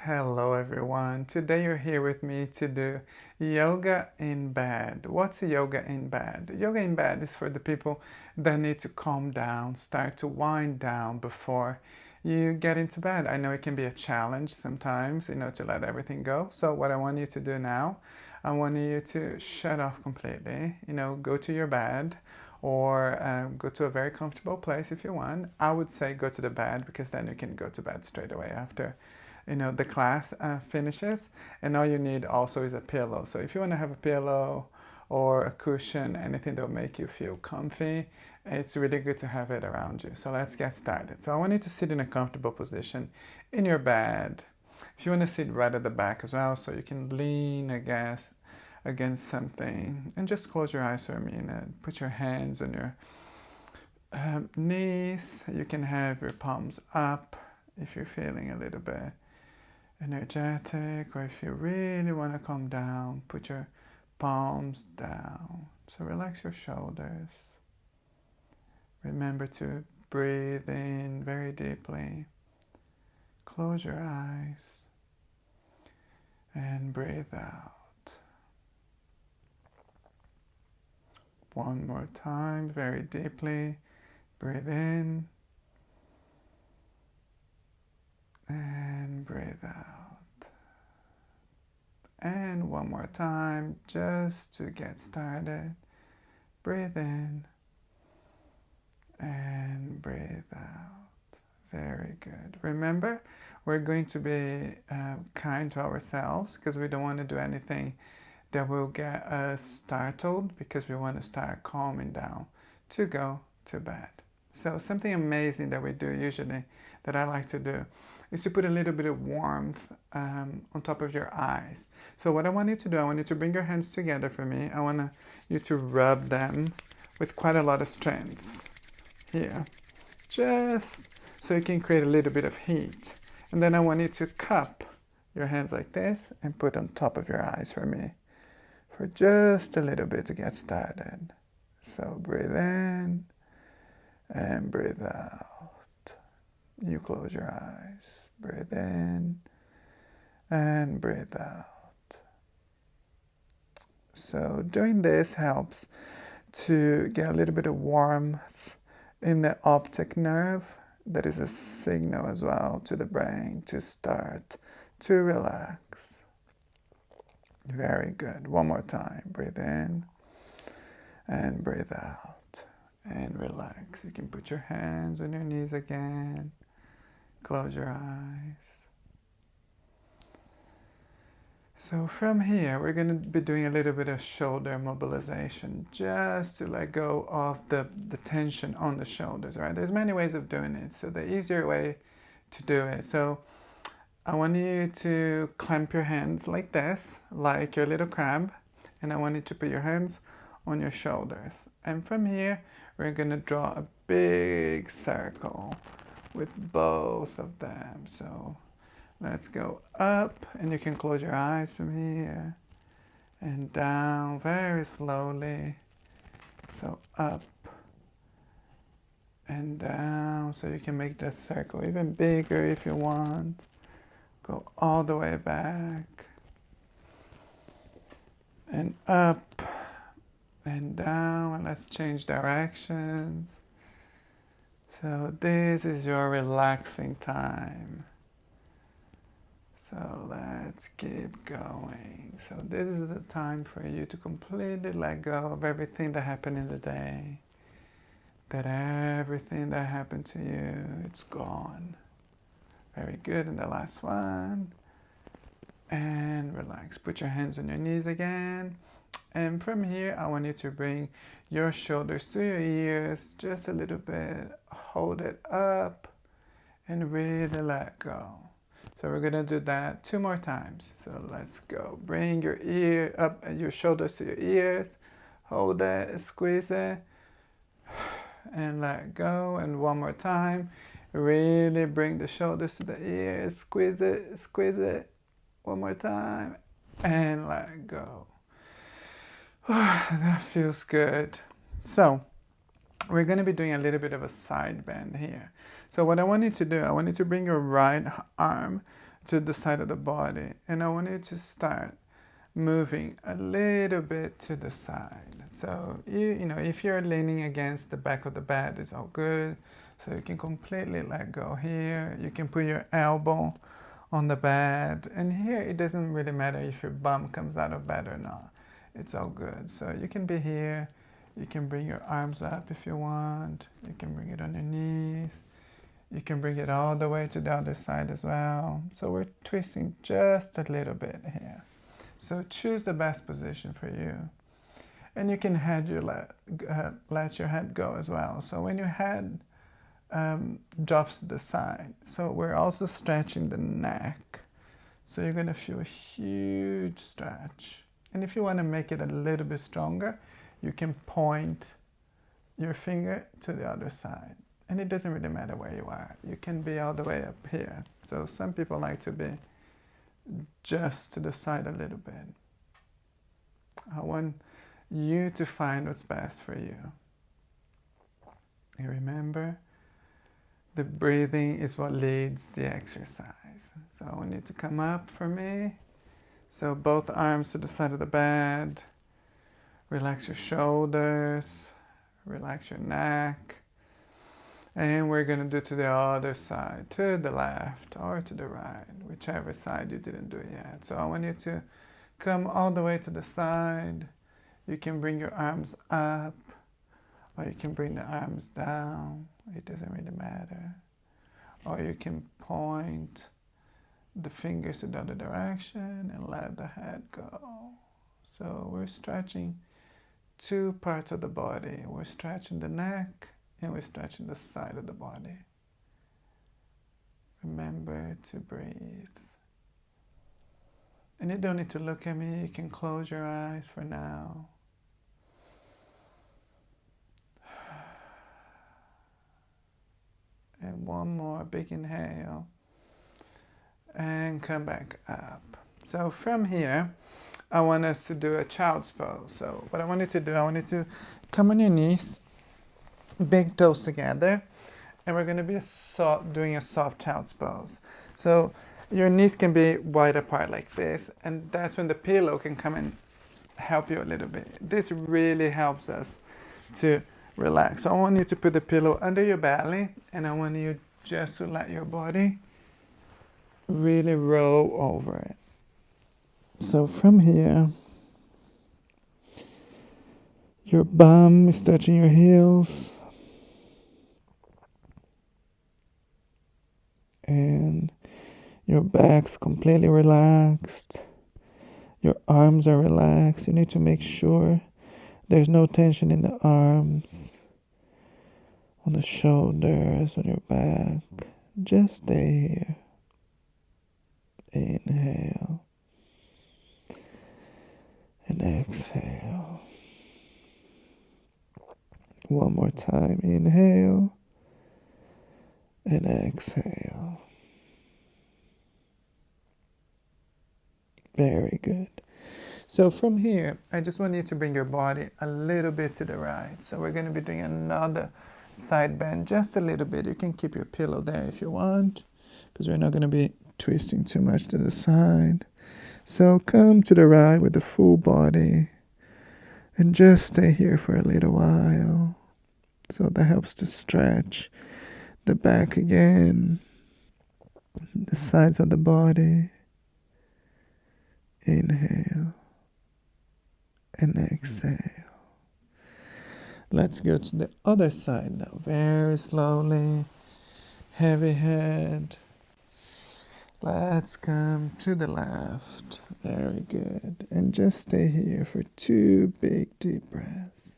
Hello everyone. Today you're here with me to do yoga in bed. What's yoga in bed? Yoga in bed is for the people that need to calm down, start to wind down before you get into bed. I know it can be a challenge sometimes, to let everything go. So what I want you to do now, I want you to shut off completely, go to your bed or go to a very comfortable place if you want. I would say go to the bed because then you can go to bed straight away after the class finishes, and all you need also is a pillow. So if you want to have a pillow or a cushion, anything that will make you feel comfy, it's really good to have it around you. So let's get started. So I want you to sit in a comfortable position in your bed. If you want to sit right at the back as well, so you can lean against something, and just close your eyes for a minute. Put your hands on your knees. You can have your palms up if you're feeling a little bit energetic, or if you really want to calm down, put your palms down. So relax your shoulders. Remember to breathe in very deeply. Close your eyes and breathe out. One more time, very deeply. Breathe in and breathe out. And one more time, just to get started. Breathe in and breathe out. Very good. Remember, we're going to be kind to ourselves because we don't want to do anything that will get us startled, because we want to start calming down to go to bed. So something amazing that we do usually, that I like to do, is to put a little bit of warmth on top of your eyes. So what I want you to do, I want you to bring your hands together for me. I want you to rub them with quite a lot of strength here, just so you can create a little bit of heat. And then I want you to cup your hands like this and put on top of your eyes for me for just a little bit to get started. So breathe in and breathe out. You close your eyes. Breathe in and breathe out. So doing this helps to get a little bit of warmth in the optic nerve. That is a signal as well to the brain to start to relax. Very good. One more time. Breathe in and breathe out. And relax. You can put your hands on your knees again. Close your eyes. So from here, we're going to be doing a little bit of shoulder mobilization, just to let go of the tension on the shoulders, right? There's many ways of doing it. So the easier way to do it. So I want you to clamp your hands like this, like your little crab. And I want you to put your hands on your shoulders. And from here, we're going to draw a big circle with both of them. So let's go up, and you can close your eyes from here and down very slowly. So up and down, so you can make the circle even bigger if you want. Go all the way back and up and down, and let's change directions. So this is your relaxing time. So let's keep going. So this is the time for you to completely let go of everything that happened in the day. That everything that happened to you, it's gone. Very good. And the last one. And relax. Put your hands on your knees again. And from here, I want you to bring your shoulders to your ears just a little bit. Hold it up and really let go. So we're gonna do that 2 more times. So let's go. Bring your ear up and your shoulders to your ears. Hold it, squeeze it, and let go. And 1 more time. Really bring the shoulders to the ears. Squeeze it, squeeze it. 1 more time, and let go. That feels good. So we're going to be doing a little bit of a side bend here. So what I want you to do, I want you to bring your right arm to the side of the body, and I want you to start moving a little bit to the side. So you know, if you're leaning against the back of the bed, it's all good. So you can completely let go here. You can put your elbow on the bed, and here it doesn't really matter if your bum comes out of bed or not. It's all good. So you can be here. You can bring your arms up if you want. You can bring it on your knees. You can bring it all the way to the other side as well. So we're twisting just a little bit here. So choose the best position for you. And you can let your head go as well. So when your head drops to the side, so we're also stretching the neck. So you're going to feel a huge stretch. And if you want to make it a little bit stronger, you can point your finger to the other side. And it doesn't really matter where you are. You can be all the way up here. So some people like to be just to the side a little bit. I want you to find what's best for you. And remember, the breathing is what leads the exercise. So I want you to come up for me. So both arms to the side of the bed. Relax your shoulders. Relax your neck. And we're going to do to the other side, to the left or to the right, whichever side you didn't do yet. So I want you to come all the way to the side. You can bring your arms up, or you can bring the arms down. It doesn't really matter. Or you can point the fingers to the other direction and let the head go. So we're stretching two parts of the body. We're stretching the neck and we're stretching the side of the body. Remember to breathe. And you don't need to look at me. You can close your eyes for now. And one more big inhale. And come back up. So from here, I want us to do a child's pose. So what I want you to do, I want you to come on your knees, big toes together, and we're going to be doing a soft child's pose. So your knees can be wide apart like this, and that's when the pillow can come and help you a little bit. This really helps us to relax. So I want you to put the pillow under your belly, and I want you just to let your body really roll over it. So from here, your bum is touching your heels, and your back's completely relaxed. Your arms are relaxed. You need to make sure there's no tension in the arms, on the shoulders, on your back. Just stay here. Inhale and exhale. One more time. Inhale and exhale. Very good. So from here, I just want you to bring your body a little bit to the right. So we're going to be doing another side bend, just a little bit. You can keep your pillow there if you want, because we're not going to be twisting too much to the side. So come to the right with the full body and just stay here for a little while. So that helps to stretch the back again, the sides of the body. Inhale and exhale. Let's go to the other side now. Very slowly. Heavy head. Let's come to the left. Very good. And just stay here for 2 big deep breaths.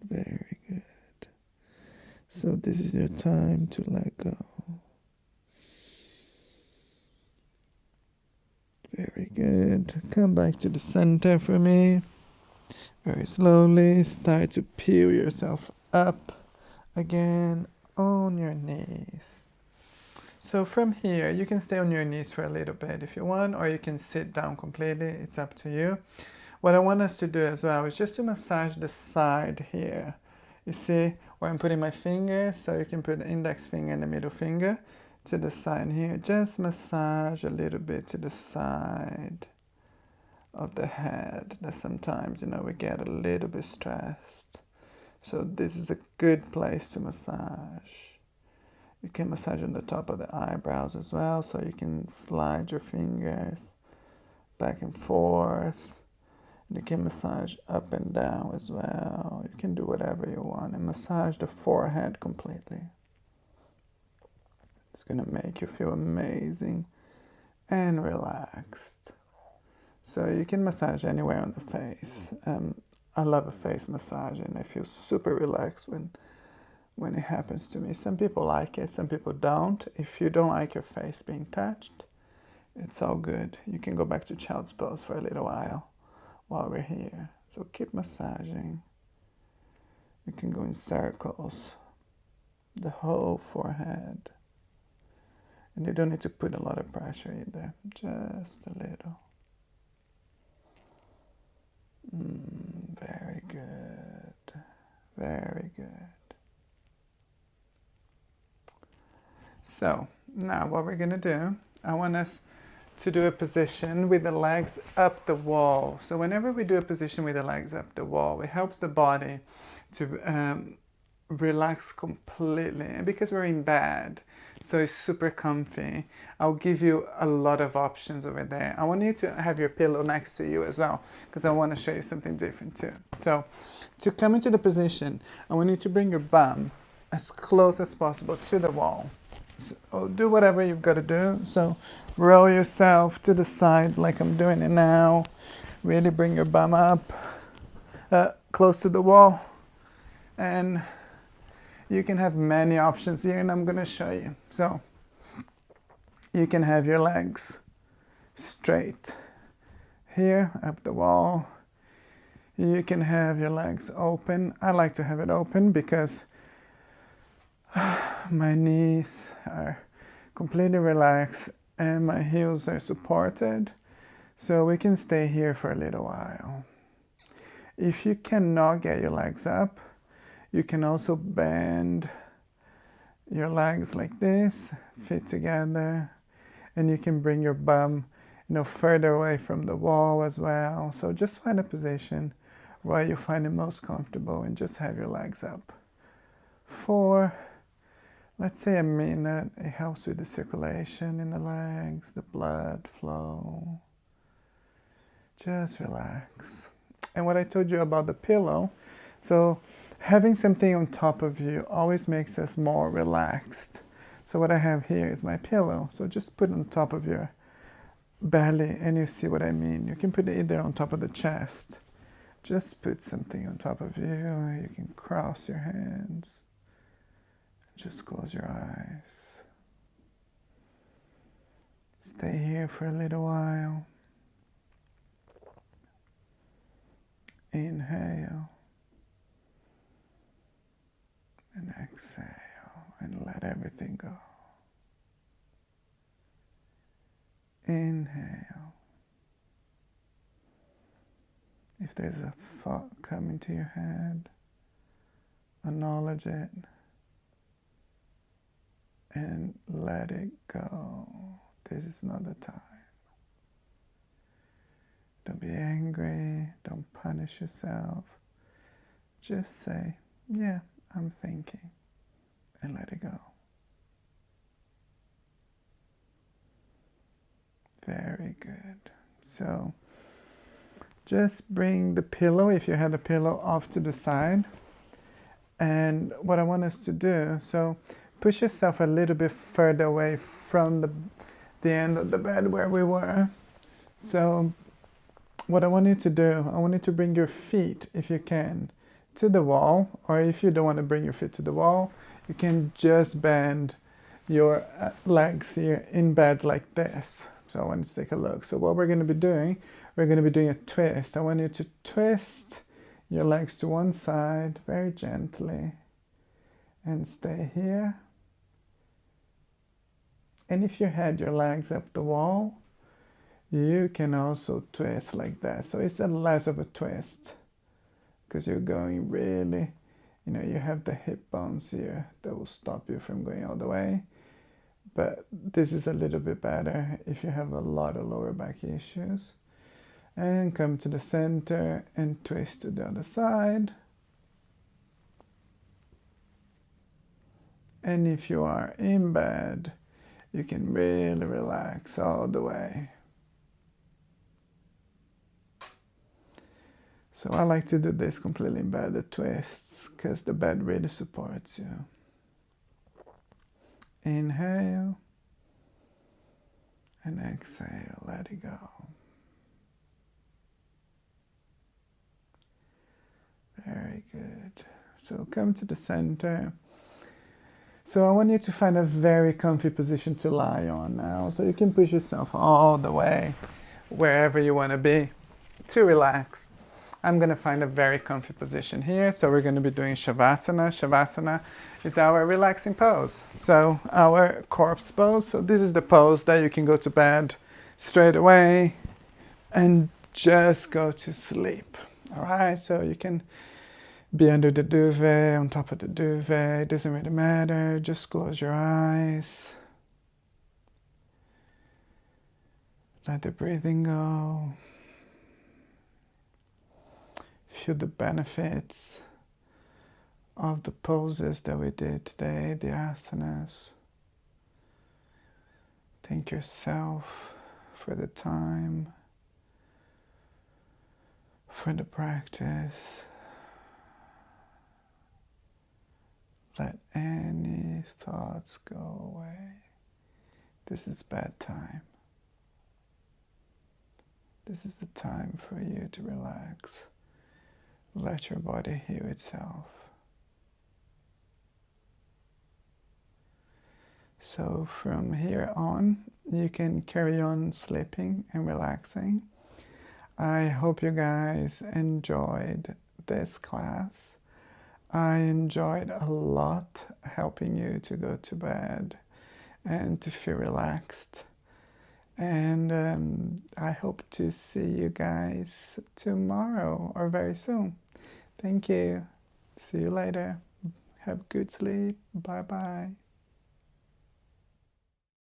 Very good. So this is your time to let go. Very good. Come back to the center for me. Very slowly start to peel yourself up again on your knees. So from here, you can stay on your knees for a little bit if you want, or you can sit down completely. It's up to you. What I want us to do as well is just to massage the side here. You see, where I'm putting my fingers. So you can put the index finger and the middle finger to the side here. Just massage a little bit to the side of the head. That sometimes, we get a little bit stressed. So this is a good place to massage. You can massage on the top of the eyebrows as well, so you can slide your fingers back and forth. And you can massage up and down as well. You can do whatever you want and massage the forehead completely. It's gonna make you feel amazing and relaxed. So you can massage anywhere on the face. I love a face massage and I feel super relaxed when it happens to me. Some people like it, some people don't. If you don't like your face being touched, it's all good. You can go back to child's pose for a little while we're here. So keep massaging. You can go in circles, the whole forehead. And you don't need to put a lot of pressure either, just a little. Very good. Very good. So now what we're going to do, I want us to do a position with the legs up the wall. So whenever we do a position with the legs up the wall, it helps the body to relax completely. And because we're in bed, so it's super comfy, I'll give you a lot of options over there. I want you to have your pillow next to you as well, because I want to show you something different too. So to come into the position, I want you to bring your bum as close as possible to the wall. So do whatever you've got to do. So roll yourself to the side like I'm doing it now. Really bring your bum up close to the wall. And you can have many options here, and I'm going to show you. So you can have your legs straight here up the wall. You can have your legs open. I like to have it open because my knees are completely relaxed and my heels are supported, so we can stay here for a little while. If you cannot get your legs up, you can also bend your legs like this, feet together, and you can bring your bum, further away from the wall as well. So just find a position where you find it most comfortable and just have your legs up for, let's say, a minute. It helps with the circulation in the legs, the blood flow. Just relax. And what I told you about the pillow, so having something on top of you always makes us more relaxed. So what I have here is my pillow. So just put it on top of your belly and you see what I mean. You can put it either on top of the chest. Just put something on top of you. You can cross your hands. Just close your eyes. Stay here for a little while. Inhale. And exhale. And let everything go. Inhale. If there's a thought coming to your head, acknowledge it. And let it go. This is not the time. Don't be angry. Don't punish yourself. Just say, yeah, I'm thinking. And let it go. Very good. So just bring the pillow, if you had a pillow, off to the side. And what I want us to do, so push yourself a little bit further away from the end of the bed where we were. So what I want you to do, I want you to bring your feet, if you can, to the wall. Or if you don't want to bring your feet to the wall, you can just bend your legs here in bed like this. So I want you to take a look. So what we're going to be doing, we're going to be doing a twist. I want you to twist your legs to one side very gently and stay here. And if you had your legs up the wall, you can also twist like that. So it's a less of a twist because you're going really You know, you have the hip bones here that will stop you from going all the way. But this is a little bit better if you have a lot of lower back issues. And come to the center and twist to the other side. And if you are in bed, you can really relax all the way. So I like to do this completely in bed, the twists, because the bed really supports you. Inhale and exhale, let it go. Very good. So come to the center. So I want you to find a very comfy position to lie on now. So you can push yourself all the way wherever you want to be to relax. I'm going to find a very comfy position here. So we're going to be doing Shavasana. Shavasana is our relaxing pose. So our corpse pose. So this is the pose that you can go to bed straight away and just go to sleep. All right. So you can be under the duvet, on top of the duvet. It doesn't really matter. Just close your eyes. Let the breathing go. Feel the benefits of the poses that we did today, the asanas. Thank yourself for the time, for the practice. Let any thoughts go away. This is bedtime. This is the time for you to relax. Let your body heal itself. So from here on, you can carry on sleeping and relaxing. I hope you guys enjoyed this class. I enjoyed a lot helping you to go to bed and to feel relaxed. And I hope to see you guys tomorrow or very soon. Thank you. See you later. Have good sleep. Bye-bye.